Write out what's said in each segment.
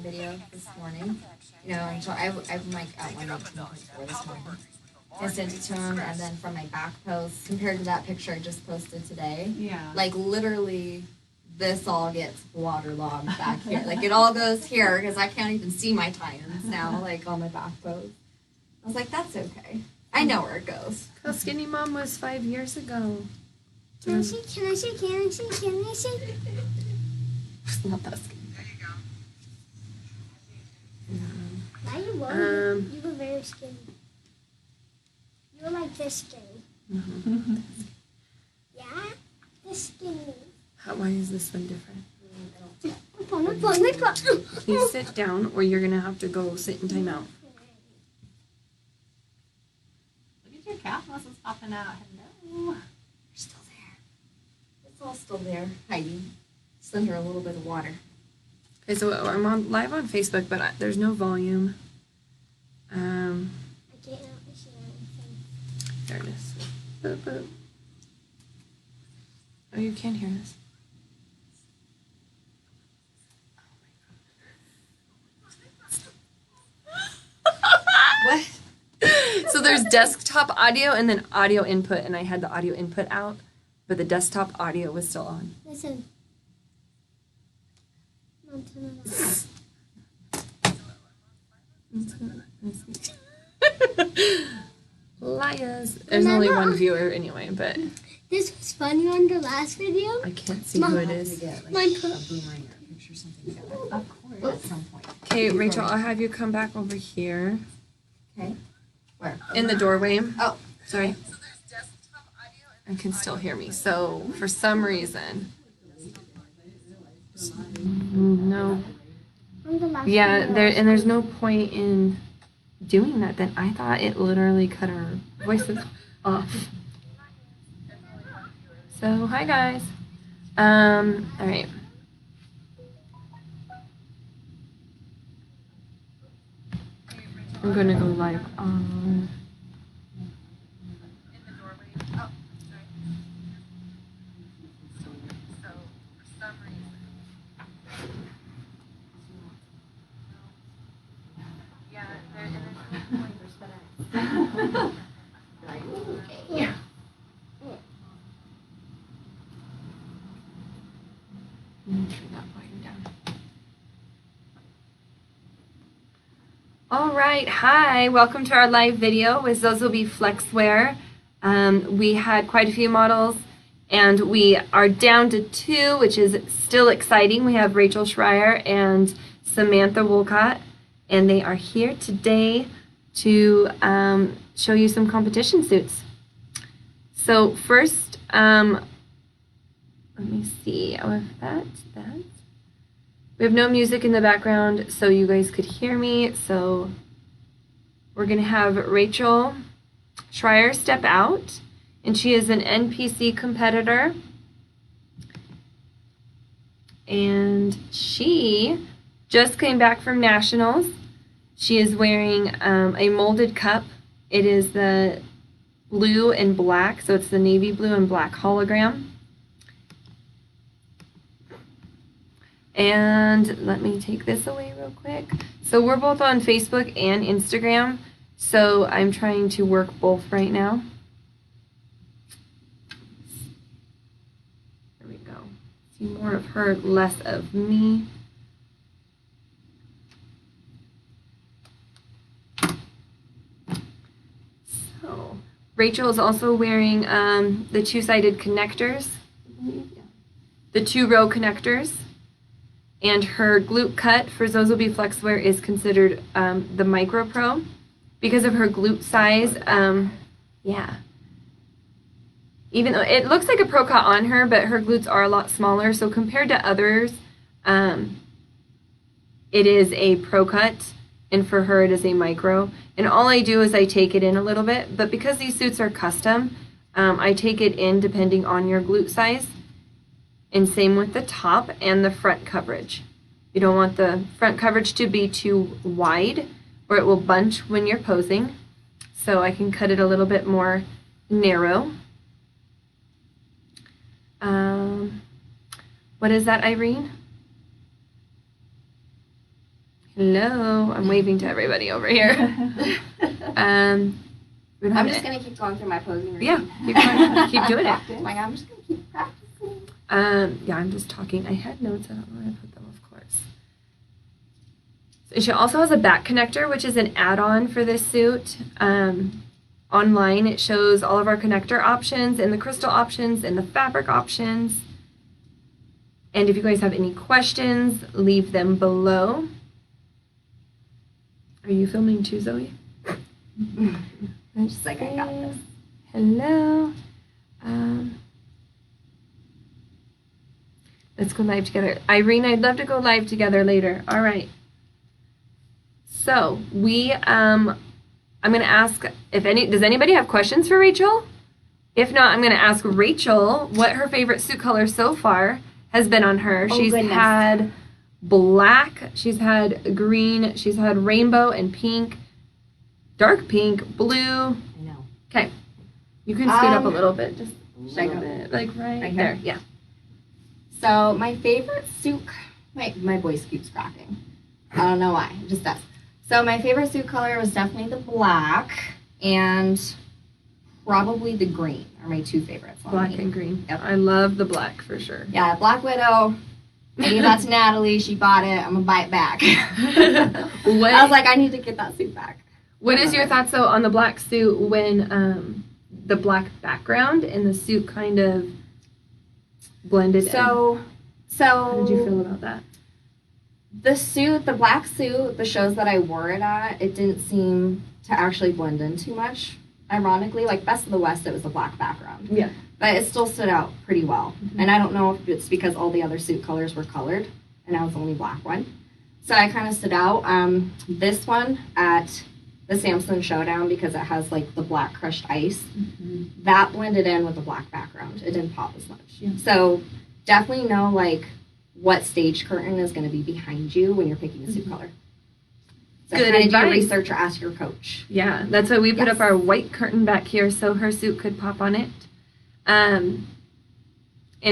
video this morning. You know, and so I'm like at 1:18 this morning. I sent it to him, and then from my back post, compared to that picture I just posted today, like literally, this all gets waterlogged back here. Like it all goes here because I can't even see my tie-ins now, like on my back post. I was like, that's okay. I know where it goes. How skinny mom was 5 years ago. Can I see? It's not that skinny. Now you were. You were very skinny. You were like this skinny. Yeah? This skinny. Why is this one different? Please Please sit down or you're going to have to go sit in timeout. Look at your calf muscles popping out. Hello. They're still there. It's all still there, hiding. Just under a little bit of water. Okay, so I'm live on Facebook, but there's no volume. I can't see anything. There it is. Boop, boop. Oh, you can't hear us. What? So there's desktop audio and then audio input, and I had the audio input out, but the desktop audio was still on. Listen. Mom, turn it on. Liars. There's only one viewer anyway, but This was funny on the last video. I can't see who it is. Get, like, My a boomerang or picture something together. Of course. At some point. Okay, Rachel, I'll have you come back over here. Okay. Where? In the doorway. Oh. Sorry. I can still hear me. So for some reason, no. On the last Yeah, video. there's no point in doing that. Then I thought it literally cut our voices off. So hi guys. All right. I'm gonna go live on. Yeah. Turn that volume down. All right, hi, welcome to our live video with Zozobee Flexwear. We had quite a few models and we are down to 2, which is still exciting. We have Rachael Schreier and Samantha Wolcott, and they are here today to show you some competition suits. So first, let me see, oh, that. We have no music in the background, so you guys could hear me. So we're gonna have Rachael Schreier step out, and she is an NPC competitor. And she just came back from nationals. She is wearing a molded cup. It is the blue and black, so it's the navy blue and black hologram. And let me take this away real quick. So we're both on Facebook and Instagram, so I'm trying to work both right now. There we go. See more of her, less of me. So Rachael is also wearing the two-sided connectors, the 2-row connectors. And her glute cut for Zozobee Flexwear is considered the Micro Pro because of her glute size. Yeah. Even though it looks like a Pro cut on her, but her glutes are a lot smaller. So compared to others, it is a Pro cut, and for her it is a Micro. And all I do is I take it in a little bit. But because these suits are custom, I take it in depending on your glute size. And same with the top and the front coverage. You don't want the front coverage to be too wide or it will bunch when you're posing. So I can cut it a little bit more narrow. What is that, Irene? Hello. I'm waving to everybody over here. I'm just going to keep going through my posing routine. Yeah, keep going. Keep doing it. Like, I'm just going to keep practicing. Yeah, I'm just talking. I had notes. I don't know where I put them, of course. So she also has a back connector, which is an add-on for this suit. Online, it shows all of our connector options and the crystal options and the fabric options. And if you guys have any questions, leave them below. Are you filming too, Zoe? Just like, I got this. Hello. Let's go live together. Irene, I'd love to go live together later. All right. So I'm going to ask does anybody have questions for Rachael? If not, I'm going to ask Rachael what her favorite suit color so far has been on her. She's had black, she's had green, she's had rainbow and pink, dark pink, blue. I know. Okay. You can scoot up a little bit, just a little bit, like right there. Yeah. So my favorite suit, my voice keeps cracking. I don't know why, it just does. So my favorite suit color was definitely the black and probably the green are my two favorites. Black and green. Yep. I love the black for sure. Yeah, Black Widow. I gave that to Natalie. She bought it. I'm going to buy it back. I was like, I need to get that suit back. What is your thoughts, though, on the black suit when the black background and the suit kind of blended in? So how did you feel about that? The black suit, the shows that I wore it at, it didn't seem to actually blend in too much. Ironically, like Best of the West, it was a black background. Yeah. But it still stood out pretty well. Mm-hmm. And I don't know if it's because all the other suit colors were colored and I was the only black one. So I kind of stood out. This one at the Samson Showdown, because it has like the black crushed ice, that blended in with the black background. It didn't pop as much. Yeah. So definitely know like what stage curtain is going to be behind you when you're picking a suit color. So Good kind of do your advice. research or ask your coach. Yeah, that's why we put up our white curtain back here so her suit could pop on it. And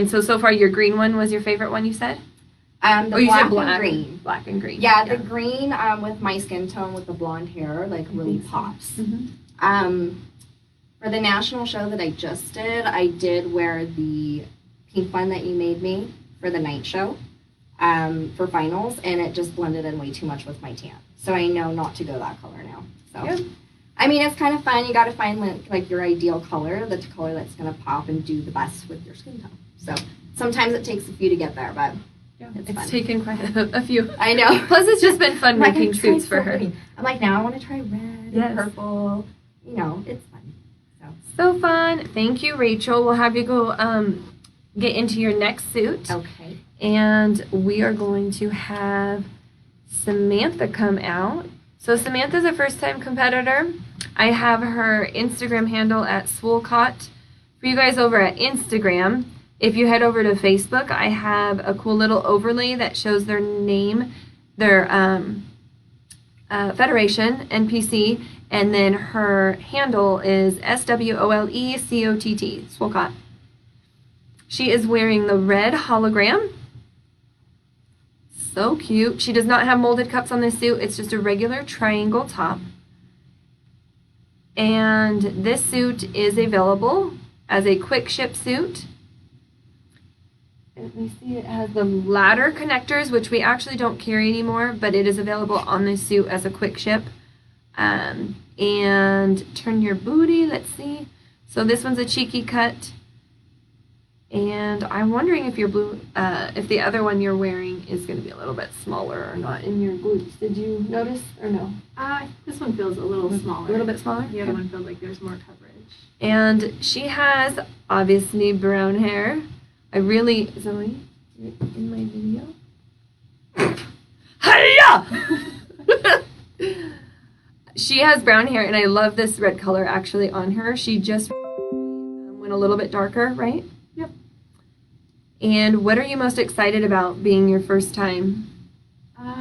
so far your green one was your favorite one, you said? The black and green. Black and green. Yeah, the green with my skin tone with the blonde hair like really pops. For the national show that I just did, I did wear the pink one that you made me for the night show for finals, and it just blended in way too much with my tan. So I know not to go that color now. So, I mean, it's kind of fun. You got to find like your ideal color, the color that's going to pop and do the best with your skin tone. So sometimes it takes a few to get there, but it's taken quite a few. I know. Plus, it's just been fun making suits for her. I'm like, now I want to try red and purple. You know, it's fun. So fun. Thank you, Rachael. We'll have you go get into your next suit. Okay. And we are going to have Samantha come out. So Samantha's a first-time competitor. I have her Instagram handle at Wolcott. For you guys over at Instagram, if you head over to Facebook, I have a cool little overlay that shows their name, their federation, NPC, and then her handle is SWOLECOTT, Wolcott. She is wearing the red hologram. So cute. She does not have molded cups on this suit. It's just a regular triangle top. And this suit is available as a quick ship suit. Let me see, it has the ladder connectors, which we actually don't carry anymore, but it is available on this suit as a quick ship. And turn your booty, let's see. So this one's a cheeky cut. And I'm wondering if if the other one you're wearing is going to be a little bit smaller or not in your glutes. Did you notice or no? This one feels a little smaller. A little bit smaller? The other one feels like there's more coverage. And she has, obviously, brown hair. Zoe, in my video? Hiya! She has brown hair, and I love this red color actually on her. She just went a little bit darker, right? Yep. And what are you most excited about being your first time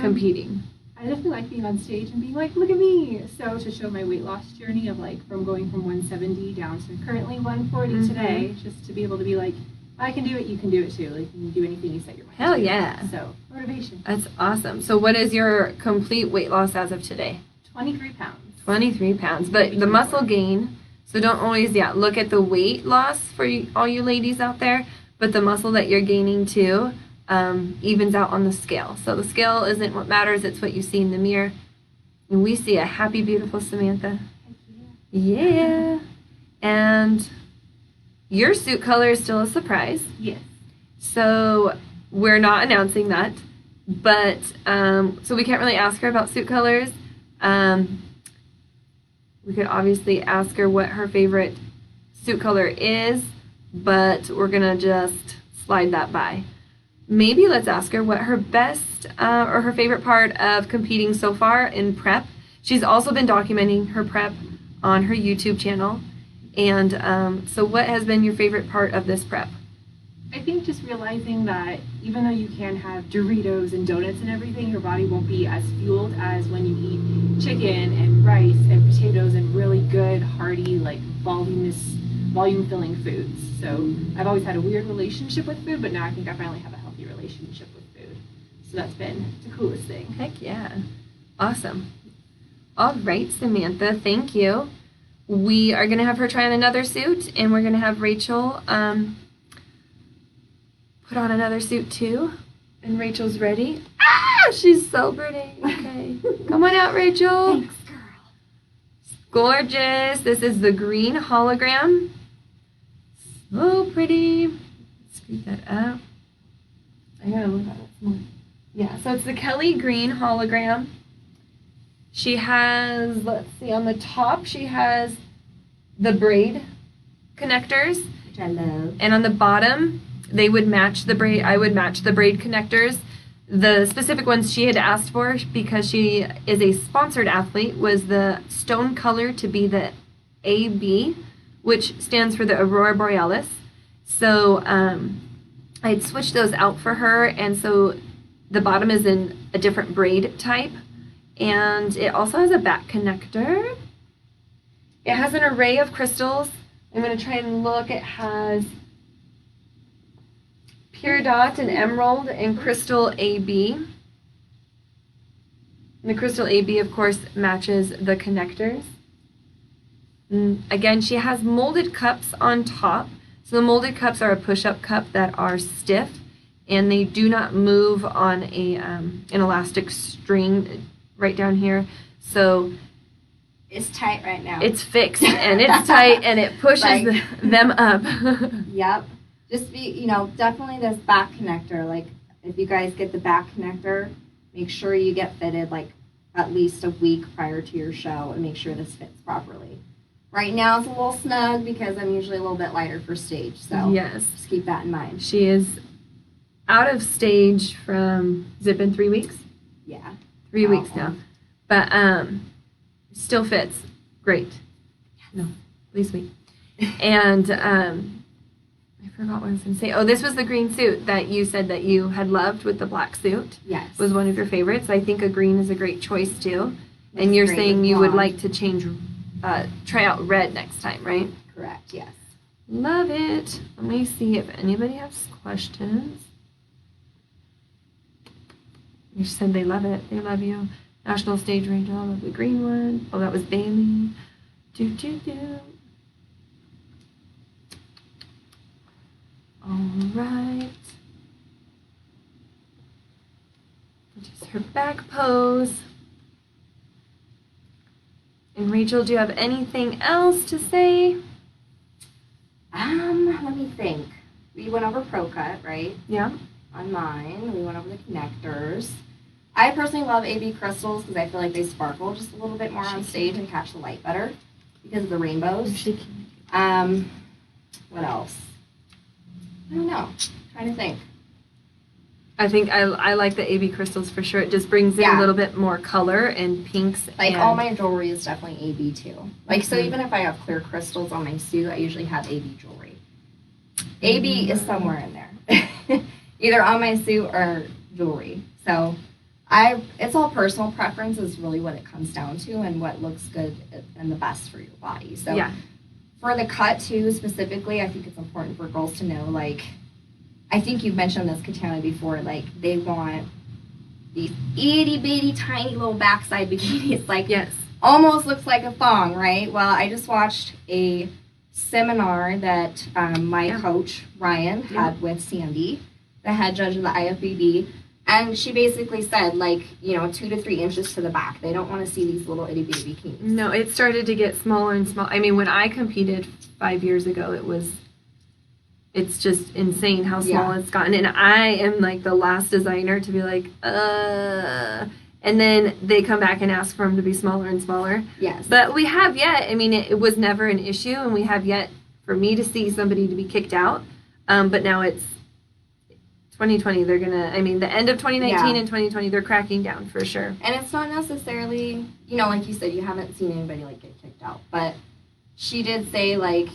competing? I definitely like being on stage and being like, look at me. So to show my weight loss journey of like from going from 170 down to currently 140 today, just to be able to be like, I can do it, you can do it too. Like, you can do anything you set your mind to. Hell yeah. So, motivation. That's awesome. So what is your complete weight loss as of today? 23 pounds. 23 pounds. But the muscle gain, so don't always, look at the weight loss for all you ladies out there, but the muscle that you're gaining too evens out on the scale. So the scale isn't what matters, it's what you see in the mirror. And we see a happy, beautiful Samantha. Yeah. And your suit color is still a surprise. Yes. So we're not announcing that. But, so we can't really ask her about suit colors. We could obviously ask her what her favorite suit color is, but we're going to just slide that by. Maybe let's ask her what her best or her favorite part of competing so far in prep. She's also been documenting her prep on her YouTube channel. And so what has been your favorite part of this prep? I think just realizing that even though you can have Doritos and donuts and everything, your body won't be as fueled as when you eat chicken and rice and potatoes and really good, hearty, like volume-filling foods. So I've always had a weird relationship with food, but now I think I finally have a healthy relationship with food. So that's been the coolest thing. Heck yeah. Awesome. All right, Samantha, thank you. We are going to have her try on another suit, and we're going to have Rachael put on another suit too. And Rachel's ready. Ah, she's so pretty. Okay. Come on out, Rachael. Thanks, girl. Gorgeous. This is the green hologram. So pretty. Scoot that up. I gotta look at it more. Yeah, so it's the Kelly green hologram. She has, let's see, on the top, she has the braid connectors. Which I love. And on the bottom, they would match the braid. I would match the braid connectors. The specific ones she had asked for, because she is a sponsored athlete, was the stone color to be the AB, which stands for the Aurora Borealis. So I had switched those out for her, and so the bottom is in a different braid type. And it also has a back connector. It has an array of crystals. I'm going to try and look. It has Pure Dot and Emerald and Crystal AB. And the Crystal AB, of course, matches the connectors. And again, she has molded cups on top. So the molded cups are a push-up cup that are stiff, and they do not move on an elastic string right down here. So It's tight right now. it's fixed, and it's tight, and it pushes Like- them up. Yep. Just be, definitely this back connector. Like, if you guys get the back connector, make sure you get fitted, like, at least a week prior to your show and make sure this fits properly. Right now it's a little snug because I'm usually a little bit lighter for stage. So Yes. just keep that in mind. She is out of stage from, has it been 3 weeks? Yeah. 3 weeks Oh. now. But still fits great. No, at least we. And I forgot what I was going to say. Oh, this was the green suit that you said that you had loved with the black suit. Yes. Was one of your favorites. I think a green is a great choice too. Looks And you're great saying with you would blonde. like to try out red next time, right? Correct, yes. Love it. Let me see if anybody has questions. You said they love it. They love you. National Stage Range. I love the green one. Oh, that was Bailey. Do. All right. Just her back pose. And Rachael, do you have anything else to say? Let me think. We went over Pro Cut, right? Yeah. On mine. We went over the connectors. I personally love AB crystals because I feel like they sparkle just a little bit more on stage and catch the light better because of the rainbows. What else? I don't know. Trying to think. I think I like the AB crystals for sure. It just brings in Yeah. a little bit more color and pinks. Like and all my jewelry is definitely AB too. Like so Mhm. even if I have clear crystals on my suit, I usually have AB jewelry. AB is somewhere in there. Either on my suit or jewelry. So it's all personal preference is really what it comes down to and what looks good and the best for your body. So yeah. for the cut too specifically, I think it's important for girls to know like I think you've mentioned this, Kytanna, before, like, they want these itty-bitty, tiny little backside bikinis, like, Yes. almost looks like a thong, right? Well, I just watched a seminar that my coach, Ryan, had with Sandy, the head judge of the IFBB, and she basically said, like, 2 to 3 inches to the back. They don't want to see these little itty-bitty bikinis. No, it started to get smaller and smaller. I mean, when I competed 5 years ago, it's just insane how small it's gotten. And I am, like, the last designer to be like, and then they come back and ask for them to be smaller and smaller. Yes. But we have yet, I mean, it was never an issue, and we have yet for me to see somebody to be kicked out. But now it's 2020, they're going to, I mean, the end of 2019 and 2020, they're cracking down for sure. And it's not necessarily, like you said, you haven't seen anybody, like, get kicked out. But she did say, like,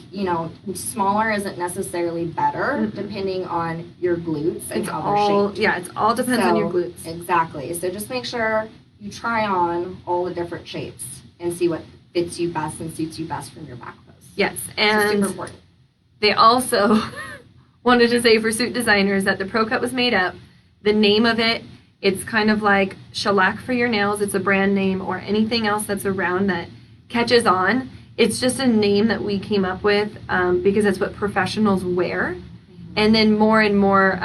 smaller isn't necessarily better, depending on your glutes and how they're shaped. Yeah, it all depends on your glutes. Exactly. So just make sure you try on all the different shapes and see what fits you best and suits you best from your back pose. Yes, and it's super important. They also wanted to say for suit designers that the Pro Cut was made up. The name of it, it's kind of like shellac for your nails. It's a brand name, or anything else that's around that catches on. It's just a name that we came up with because that's what professionals wear. And then more and more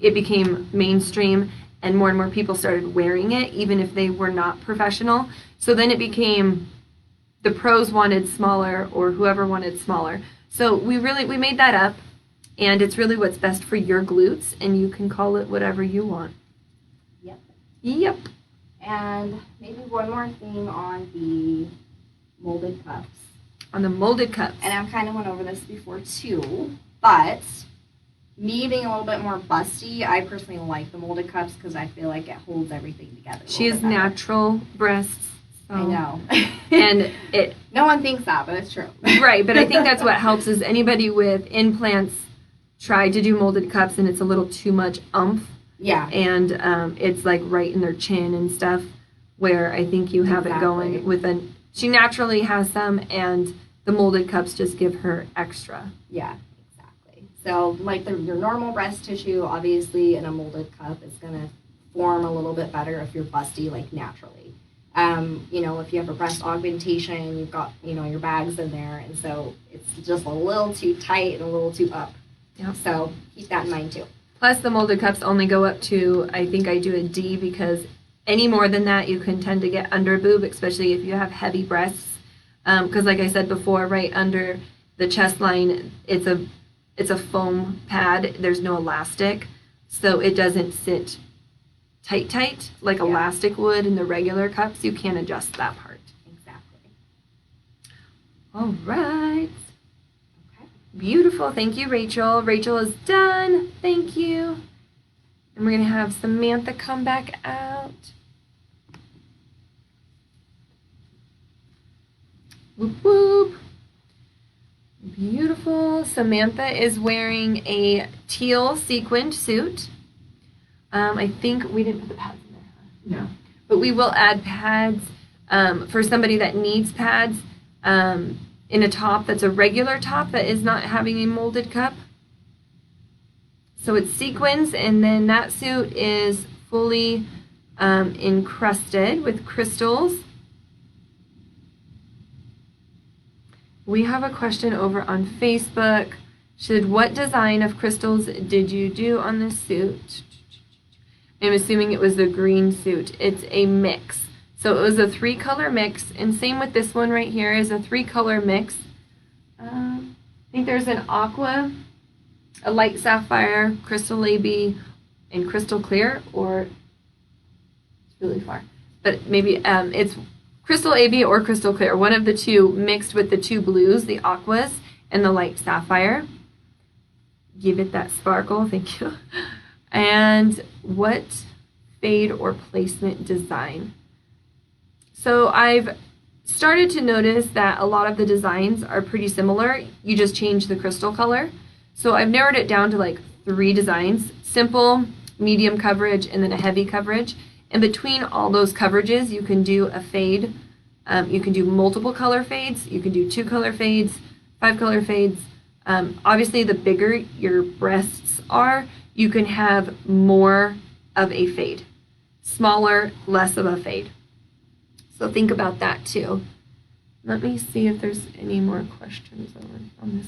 it became mainstream, and more people started wearing it, even if they were not professional. So then it became the pros wanted smaller, or whoever wanted smaller. So we made that up, and it's really what's best for your glutes, and you can call it whatever you want. Yep. And maybe one more thing on the molded cups. On the molded cups. And I've kind of went over this before too, but me being a little bit more busty, I personally like the molded cups because I feel like it holds everything together. She has natural breasts. So. I know. And no one thinks that, but it's true. Right, but I think that's what helps is anybody with implants try to do molded cups and it's a little too much oomph. Yeah. And it's like right in their chin and stuff, where I think you have it going with she naturally has some, and the molded cups just give her extra. Yeah, exactly. So like your normal breast tissue, obviously in a molded cup is going to form a little bit better if you're busty, like naturally. If you have a breast augmentation, you've got, your bags in there, and so it's just a little too tight and a little too up. Yep. So keep that in mind too. Plus the molded cups only go up to, I think I do a D, because any more than that you can tend to get under boob, especially if you have heavy breasts. Because like I said before, right under the chest line, it's a foam pad. There's no elastic, so it doesn't sit tight like elastic would in the regular cups. You can't adjust that part. Exactly. All right. Okay. Beautiful. Thank you, Rachel. Rachel is done. Thank you. And we're going to have Samantha come back out. Whoop, whoop. Beautiful. Samantha is wearing a teal sequined suit. I think we didn't put the pads in there, huh? No. But we will add pads for somebody that needs pads in a top that's a regular top that is not having a molded cup. So it's sequins, and then that suit is fully encrusted with crystals. We have a question over on Facebook. She said, what design of crystals did you do on this suit? I'm assuming it was the green suit. It's a mix. So it was a 3-color mix, and same with this one right here is a 3-color mix. I think there's an aqua, a light sapphire, crystal AB, and crystal clear, or it's really far. But maybe it's crystal AB or crystal clear, one of the two mixed with the 2 blues, the aquas and the light sapphire. Give it that sparkle, thank you. And what fade or placement design? So I've started to notice that a lot of the designs are pretty similar. You just change the crystal color. So I've narrowed it down to like 3 designs: simple, medium coverage, and then a heavy coverage. And between all those coverages, you can do a fade. You can do multiple color fades. You can do 2-color fades, 5-color fades. Obviously, the bigger your breasts are, you can have more of a fade. Smaller, less of a fade. So think about that too. Let me see if there's any more questions on this.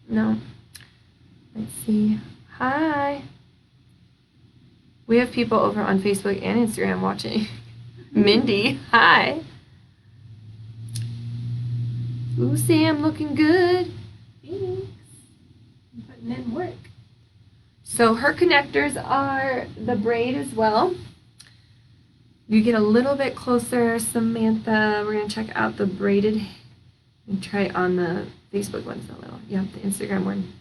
No. Let's see. Hi. We have people over on Facebook and Instagram watching. Mindy, hi. Ooh, Sam, looking good. Thanks. I'm putting in work. So her connectors are the braid as well. You get a little bit closer, Samantha. We're going to check out the braided. And try it on the Facebook one's a little. Yeah, the Instagram one.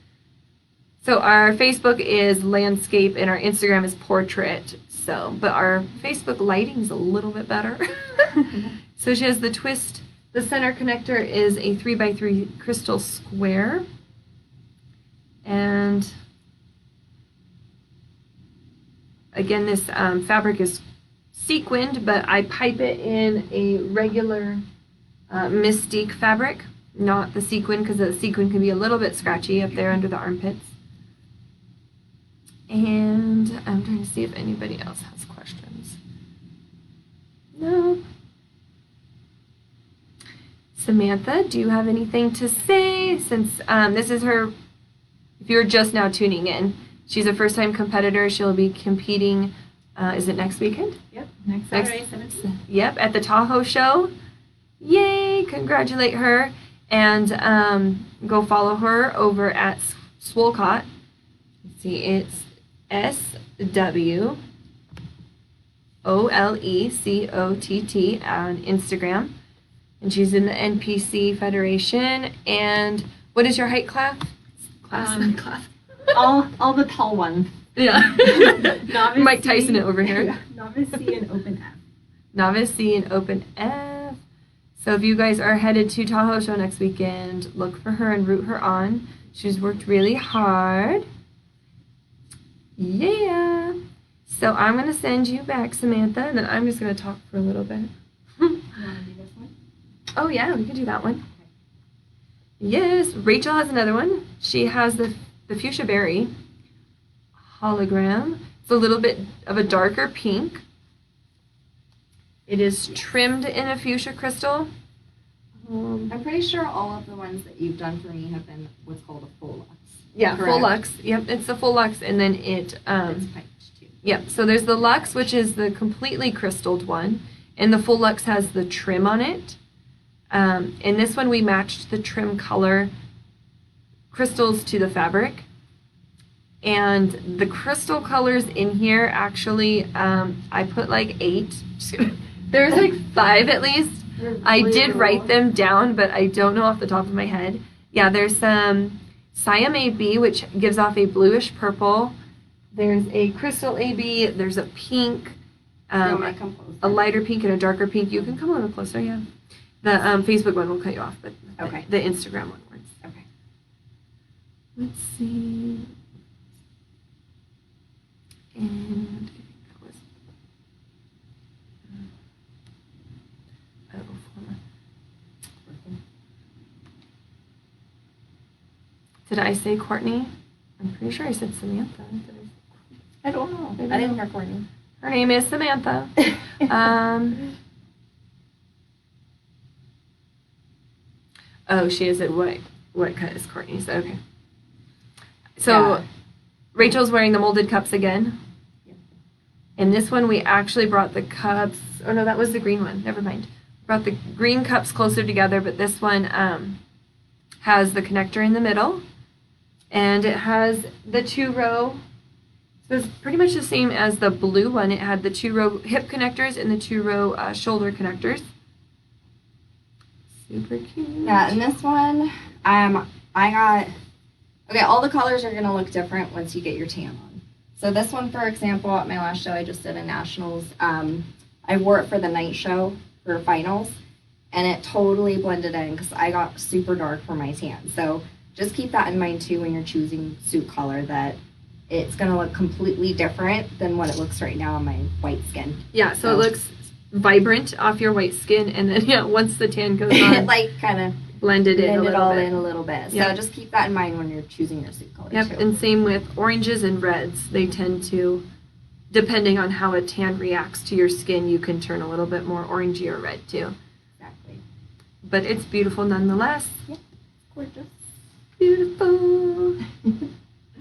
So our Facebook is landscape and our Instagram is portrait. So, but our Facebook lighting's a little bit better. So she has the twist. The center connector is a 3x3 crystal square. And again, this fabric is sequined, but I pipe it in a regular Mystique fabric, not the sequin, because the sequin can be a little bit scratchy up there under the armpits. And I'm trying to see if anybody else has questions. No. Samantha, do you have anything to say? Since this is her, if you're just now tuning in, she's a first-time competitor. She'll be competing, is it next weekend? Yep, next Saturday, 17th. Yep, at the Tahoe show. Yay, congratulate her. And go follow her over at Wolcott. Let's see, it's SWOLECOTT on Instagram. And she's in the NPC Federation. And what is your height class? All the tall ones. Yeah. Novice Mike Tyson C, it over here. Novice C and Open F. Novice C and Open F. So if you guys are headed to Tahoe show next weekend, look for her and root her on. She's worked really hard. Yeah. So I'm going to send you back, Samantha, and then I'm just going to talk for a little bit. You want to do this one? Oh, yeah, we can do that one. Yes, Rachel has another one. She has the fuchsia berry hologram. It's a little bit of a darker pink. It is trimmed in a fuchsia crystal. I'm pretty sure all of the ones that you've done for me have been what's called a full lux. Yeah, Correct. full lux. Yep, it's a full lux, and then it. It's piped too. Yep. So there's the lux, which is the completely crystalled one, and the full lux has the trim on it. In this one, we matched the trim color crystals to the fabric. And the crystal colors in here, actually, I put like 8. There's like 5 at least. I did write them down, but I don't know off the top of my head. Yeah, there's some Siam AB, which gives off a bluish purple. There's a crystal AB. There's a pink, a lighter pink, and a darker pink. You can come a little closer, yeah. The Facebook one will cut you off, but okay. The Instagram one works. Okay. Let's see. And I think that was. Did I say Courtney? I'm pretty sure I said Samantha. I don't know. I didn't hear Courtney. Her name is Samantha. Oh, she is at what cut is Courtney's? Okay. So yeah. Rachel's wearing the molded cups again. Yep. And this one we actually brought the cups. Oh no, that was the green one. Never mind. Brought the green cups closer together, but this one has the connector in the middle, and it has the 2-row. So it's pretty much the same as the blue one. It had the 2-row hip connectors and the 2-row shoulder connectors. Super cute. Yeah, and this one, I got, okay, all the colors are going to look different once you get your tan on. So this one, for example, at my last show I just did in Nationals, I wore it for the night show for finals, and it totally blended in because I got super dark for my tan. So just keep that in mind too when you're choosing suit color, that it's going to look completely different than what it looks right now on my white skin. Yeah, so it looks vibrant off your white skin, and then once the tan goes on, like kind of blend it all in a little bit. So just keep that in mind when you're choosing your suit color. Yep, too. and same with oranges and reds. They tend to, depending on how a tan reacts to your skin, you can turn a little bit more orangey or red too. Exactly. But it's beautiful nonetheless. Yep, gorgeous. Beautiful.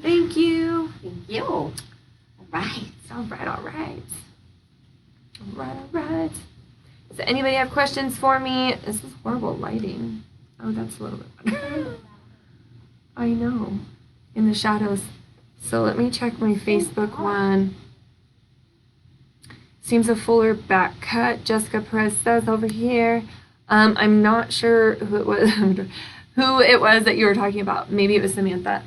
Thank you. Thank you. All right. All right. Does anybody have questions for me? This is horrible lighting. Oh, that's a little bit better. I know. In the shadows. So let me check my Facebook one. Seems a fuller back cut. Jessica Perez says over here. I'm not sure who it was. Who it was that you were talking about. Maybe it was Samantha.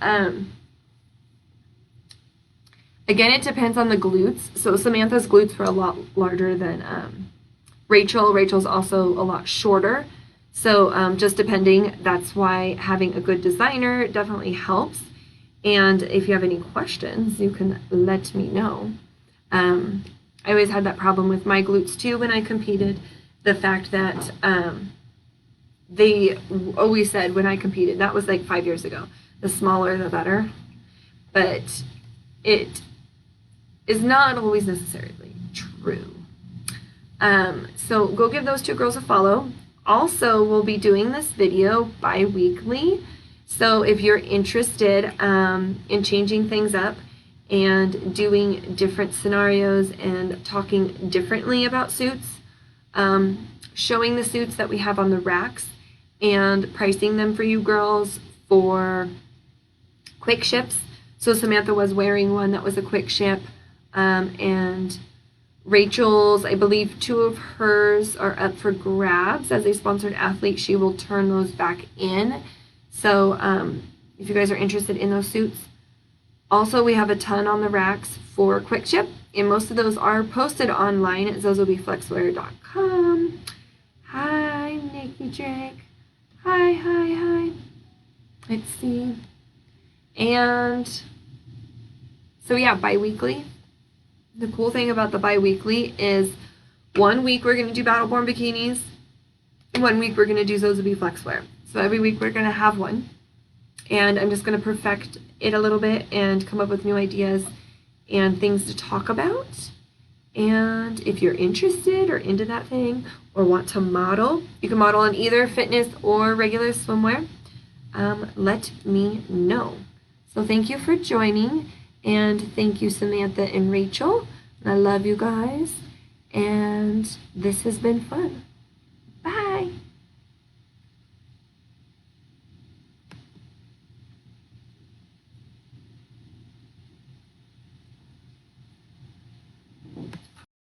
Again, it depends on the glutes. So Samantha's glutes were a lot larger than Rachael. Rachel's also a lot shorter. So just depending, that's why having a good designer definitely helps. And if you have any questions, you can let me know. I always had that problem with my glutes too when I competed. The fact that they always said when I competed, that was like 5 years ago, the smaller the better. But it is not always necessarily true. So go give those two girls a follow. Also, we'll be doing this video bi-weekly. So if you're interested in changing things up and doing different scenarios and talking differently about suits, showing the suits that we have on the racks and pricing them for you girls for quick ships. So Samantha was wearing one that was a quick ship, and Rachel's, I believe 2 of hers are up for grabs. As a sponsored athlete, she will turn those back in. So if you guys are interested in those suits. Also, we have a ton on the racks for quick ship, and most of those are posted online at zozobeeflexwear.com. Hi, Nikki Drake. Hi. Let's see. And so yeah, bi-weekly. The cool thing about the bi-weekly is 1 week we're going to do Battleborn bikinis, 1 week we're going to do Zozobee Flexwear. So every week we're going to have one, and I'm just going to perfect it a little bit and come up with new ideas and things to talk about. And if you're interested or into that thing or want to model, you can model in either fitness or regular swimwear. Let me know. So thank you for joining, and thank you Samantha and Rachael. I love you guys, and this has been fun.